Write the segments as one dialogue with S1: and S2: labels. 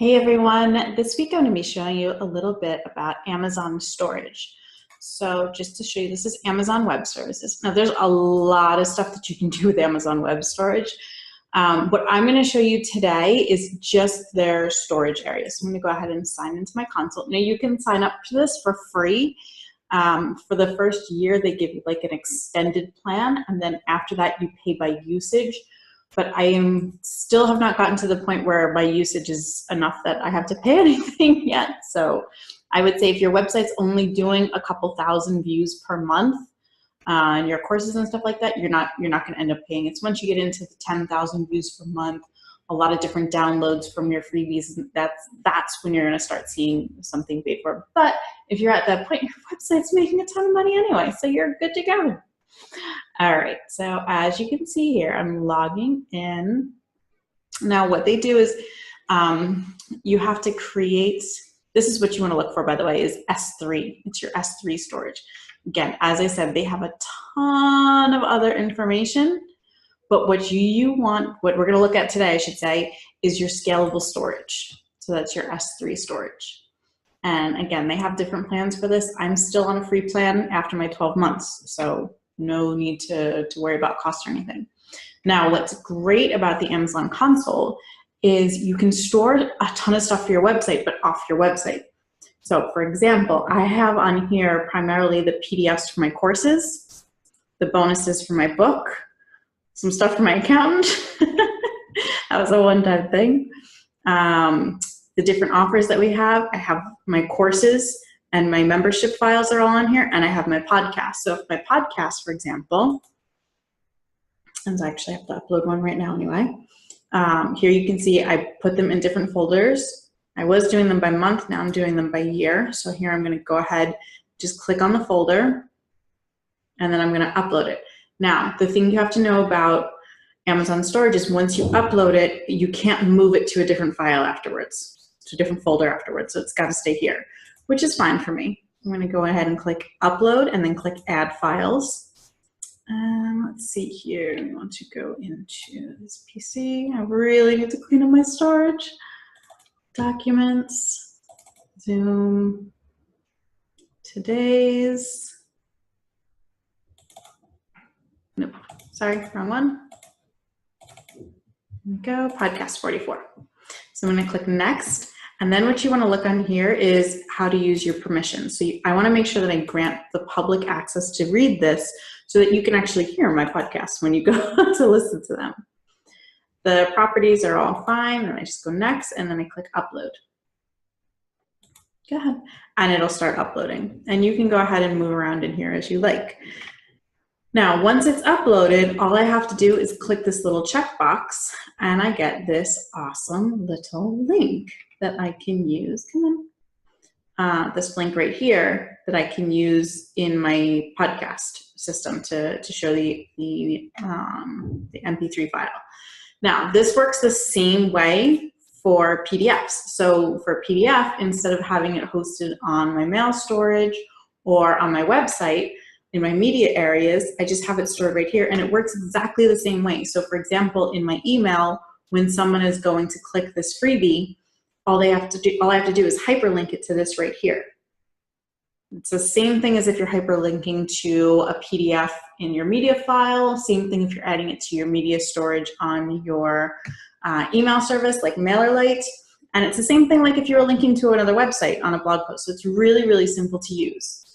S1: Hey everyone, this week I'm going to be showing you a little bit about Amazon storage. So just to show you, this is Amazon Web Services. Now there's a lot of stuff that you can do with Amazon Web Storage. What I'm going to show you today is just their storage area. So I'm going to go ahead and sign into my console. Now you can sign up to this for free. For the first year they give you like an extended plan, and then after that you pay by usage. But still have not gotten to the point where my usage is enough that I have to pay anything yet. So I would say if your website's only doing a couple thousand views per month, and your courses and stuff like that, you're not going to end up paying. It's once you get into the 10,000 views per month, a lot of different downloads from your freebies, that's when you're going to start seeing something paid for. But if you're at that point, your website's making a ton of money anyway, so you're good to go. All right, so as you can see here, I'm logging in. Now what they do is you have to create, this is what you want to look for, by the way, is S3. It's your S3 storage. Again, as I said, they have a ton of other information, but what what we're going to look at today, I should say, is your scalable storage. So that's your S3 storage. And again, they have different plans for this. I'm still on a free plan after my 12 months, so no need to worry about cost or anything. Now, what's great about the Amazon console is you can store a ton of stuff for your website, but off your website. So for example, I have on here primarily the PDFs for my courses, the bonuses for my book, some stuff for my accountant. That was a one-time thing. The different offers that we have, I have my courses, and my membership files are all on here, and I have my podcast. So if my podcast, for example, and I actually have to upload one right now anyway, here you can see I put them in different folders. I was doing them by month, now I'm doing them by year. So here I'm gonna go ahead, just click on the folder, and then I'm gonna upload it. Now, the thing you have to know about Amazon storage is once you upload it, you can't move it to a different file afterwards, to a different folder afterwards, so it's gotta stay here, which is fine for me. I'm going to go ahead and click upload and then click add files. Let's see here, I want to go into this PC. I really need to clean up my storage. Documents, Zoom, today's, nope, sorry, wrong one. Here we go, podcast 44. So I'm going to click next. And then what you want to look on here is how to use your permissions. So I want to make sure that I grant the public access to read this so that you can actually hear my podcasts when you go to listen to them. The properties are all fine, and I just go next, and then I click upload. Go ahead. And it'll start uploading. And you can go ahead and move around in here as you like. Now, once it's uploaded, all I have to do is click this little checkbox, and I get this awesome little link that I can use. Come on. This link right here that I can use in my podcast system to show the MP3 file. Now, this works the same way for PDFs. So for PDF, instead of having it hosted on my mail storage or on my website, in my media areas, I just have it stored right here, and it works exactly the same way. So for example, in my email, when someone is going to click this freebie, all I have to do is hyperlink it to this right here. It's the same thing as if you're hyperlinking to a PDF in your media file, same thing if you're adding it to your media storage on your email service like MailerLite, and it's the same thing like if you were linking to another website on a blog post. So it's really, really simple to use.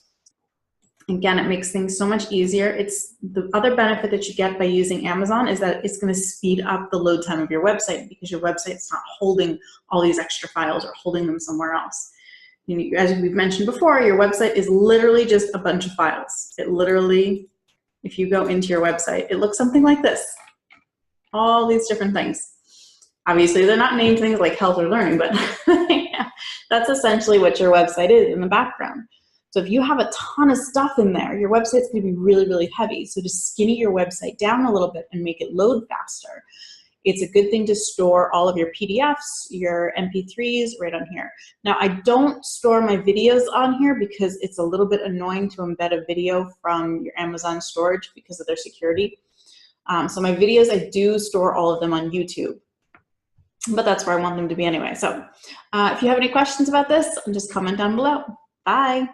S1: Again, it makes things so much easier. It's the other benefit that you get by using Amazon is that it's going to speed up the load time of your website because your website's not holding all these extra files or holding them somewhere else. You know, as we've mentioned before, your website is literally just a bunch of files. It literally, if you go into your website, it looks something like this. All these different things. Obviously, they're not named things like health or learning, but yeah, that's essentially what your website is in the background. So if you have a ton of stuff in there, your website's going to be really, really heavy. So to skinny your website down a little bit and make it load faster, it's a good thing to store all of your PDFs, your MP3s right on here. Now, I don't store my videos on here because it's a little bit annoying to embed a video from your Amazon storage because of their security. So my videos, I do store all of them on YouTube. but that's where I want them to be anyway. So if you have any questions about this, just comment down below. Bye.